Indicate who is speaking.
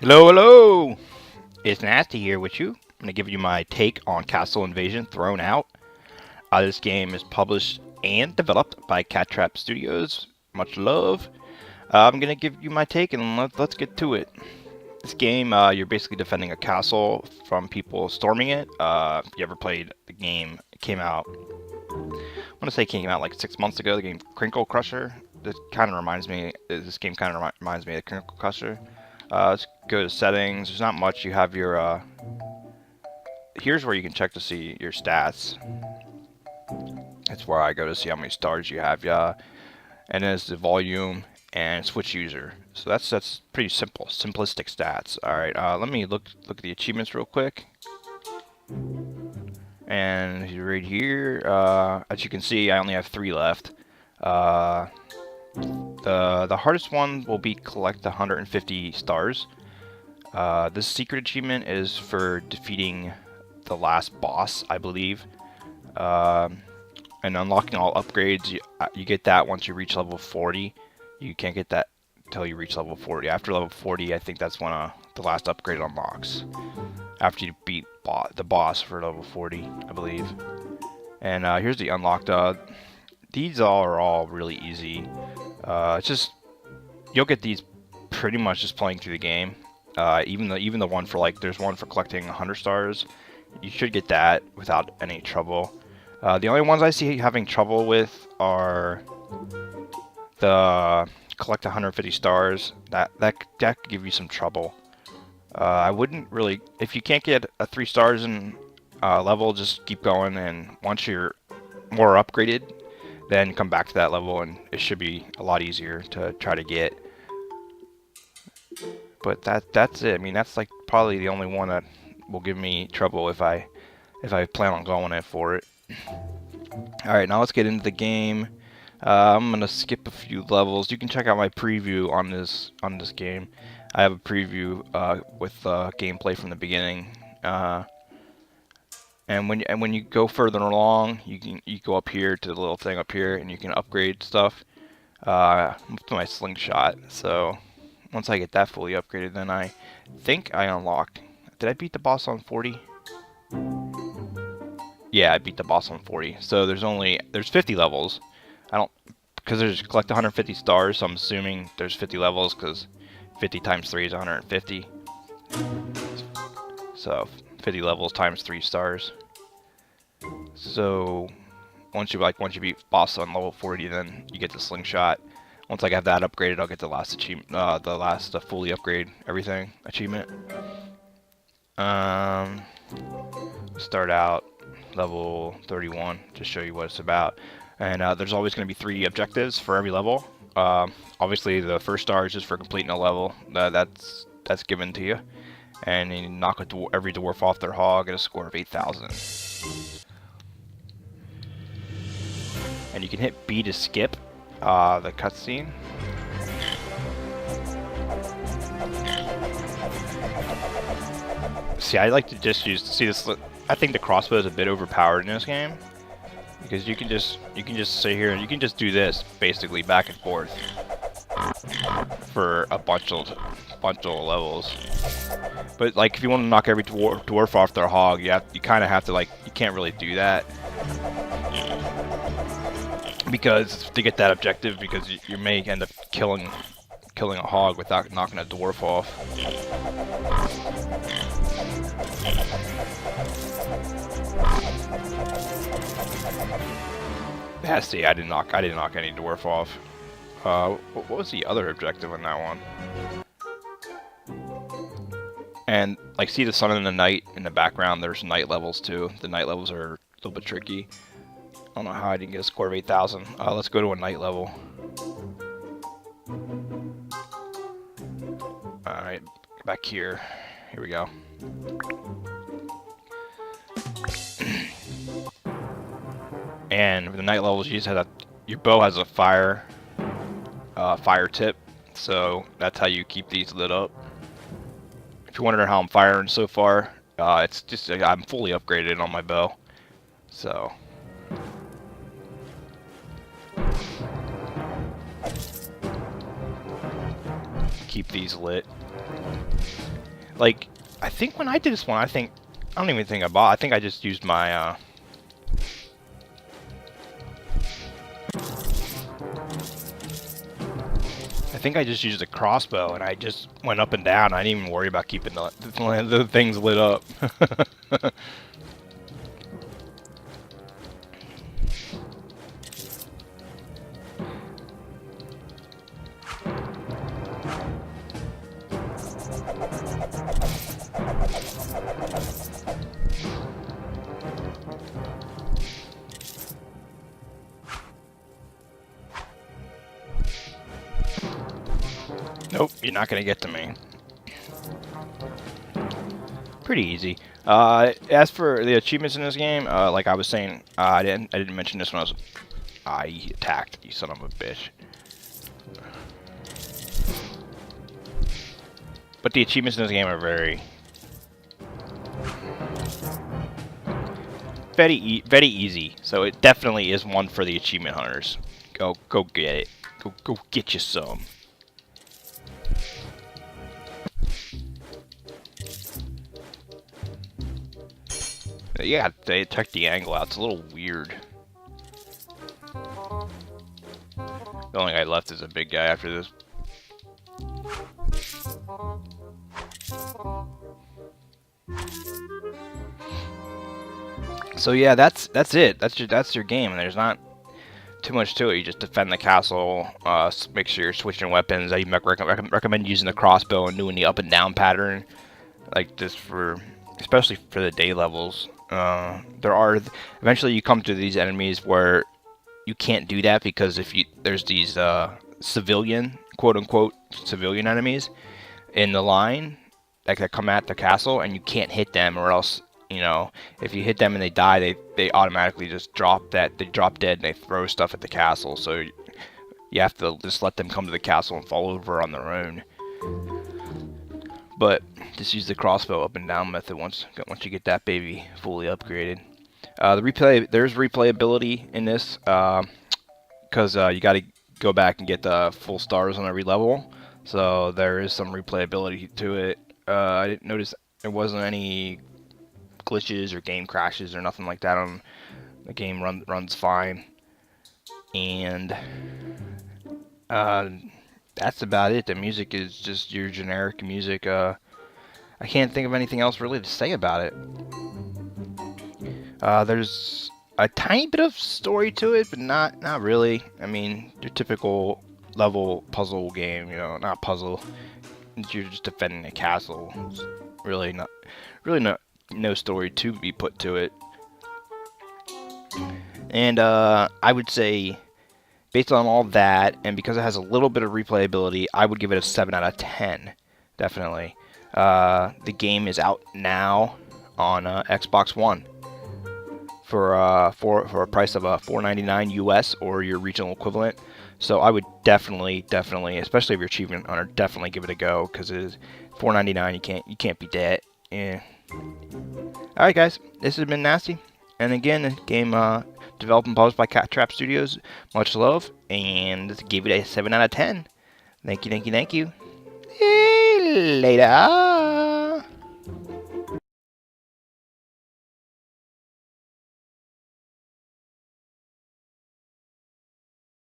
Speaker 1: Hello, hello! It's Nasty here with you. I'm going to give you my take on Castle Invasion Thrown Out. This game is published and developed by Cattrap Studios. Much love. I'm going to give you my take and let's get to it. This game, you're basically defending a castle from people storming it. If you ever played the game, it came out, I want to say it came out like 6 months ago, the game Crinkle Crusher. This game kind of reminds me of Crinkle Crusher. Let's go to settings. There's not much. You have your, here's where you can check to see your stats. That's where I go to see how many stars you have. Yeah, and then it's the volume and switch user. So that's pretty simple, simplistic stats. All right, let me look at the achievements real quick. And right here, as you can see, I only have 3 left. The hardest one will be collect 150 stars. This secret achievement is for defeating the last boss, I believe. And unlocking all upgrades, you get that once you reach level 40. You can't get that until you reach level 40. After level 40, I think that's when the last upgrade unlocks. After you beat the boss for level 40, I believe. And here's the unlocked. These are all really easy. It's just you'll get these pretty much just playing through the game. Even the one for there's one for collecting 100 stars. You should get that without any trouble. The only ones I see having trouble with are the collect 150 stars. That could give you some trouble. I wouldn't really, if you can't get a 3 stars in level, just keep going, and once you're more upgraded, then come back to that level, and it should be a lot easier to try to get. But that's it. I mean, that's like probably the only one that will give me trouble if I plan on going in for it. All right, now let's get into the game. I'm gonna skip a few levels. You can check out my preview on this game. I have a preview with gameplay from the beginning. And when you go further along, you go up here to the little thing up here, and you can upgrade stuff. Up to my slingshot. So once I get that fully upgraded, then I think I unlocked. Did I beat the boss on 40? Yeah, I beat the boss on 40. So there's 50 levels. Because there's collect 150 stars, so I'm assuming there's 50 levels, because 50 times 3 is 150. So 50 levels times 3 stars. So once you beat boss on level 40, then you get the slingshot. Once I have that upgraded, I'll get the last achievement, fully upgrade everything achievement. Start out level 31 to show you what it's about. And there's always going to be 3 objectives for every level. Obviously, the first star is just for completing a level. That's given to you. And you knock every dwarf off their hog, get a score of 8,000. And you can hit B to skip the cutscene. See, I like to just see this. I think the crossbow is a bit overpowered in this game, because you can just sit here and you can just do this basically back and forth for a bunch of levels. But like, if you want to knock every dwarf off their hog, you kind of have to, like, you can't really do that, because to get that objective, because you may end up killing a hog without knocking a dwarf off. Yeah, see, I didn't knock any dwarf off. What was the other objective on that one? And like, see the sun and the night in the background. There's night levels too. The night levels are a little bit tricky. I don't know how I didn't get a score of 8,000. Let's go to a night level. Alright, back here. Here we go. And with the night levels, you just have your bow has a fire tip, so that's how you keep these lit up. If you're wondering how I'm firing so far, it's just I'm fully upgraded on my bow, so. Keep these lit. Like, I think when I did this one, I don't even think I bought. I think I just used my I think I just used a crossbow, and I just went up and down. I didn't even worry about keeping the things lit up. Nope, you're not gonna get to me. Pretty easy. As for the achievements in this game, like I was saying, I didn't mention this when I attacked, you son of a bitch. But the achievements in this game are very easy. So it definitely is one for the achievement hunters. Go get it. Go get you some. Yeah, they check the angle out. It's a little weird. The only guy left is a big guy after this. So yeah, that's it. That's your game, and there's not too much to it. You just defend the castle. Make sure you're switching weapons. I recommend using the crossbow and doing the up and down pattern, like this especially for the day levels. Eventually you come to these enemies where you can't do that because there's these civilian, quote unquote, civilian enemies in the line that come at the castle, and you can't hit them, or else, you know, if you hit them and they die, they automatically just drop dead, and they throw stuff at the castle. So you have to just let them come to the castle and fall over on their own. But just use the crossbow up and down method once you get that baby fully upgraded. There's replayability in this, because you got to go back and get the full stars on every level. So there is some replayability to it. I didn't notice there wasn't any glitches or game crashes or nothing like that. The game runs fine, and that's about it. The music is just your generic music. I can't think of anything else really to say about it. There's a tiny bit of story to it, but not really. I mean, your typical level puzzle game, you know, not puzzle. You're just defending a castle. It's really no story to be put to it. And I would say, based on all that, and because it has a little bit of replayability, I would give it a 7 out of 10. Definitely. The game is out now on Xbox One for a price of $4.99 US or your regional equivalent. So I would definitely, especially if you're achievement hunter, definitely give it a go, because it is $4.99. You can't beat that. Yeah. All right, guys, this has been Nasty, and again, the game developed and published by Cattrap Studios. Much love, and gave it a 7 out of 10. Thank you. Later.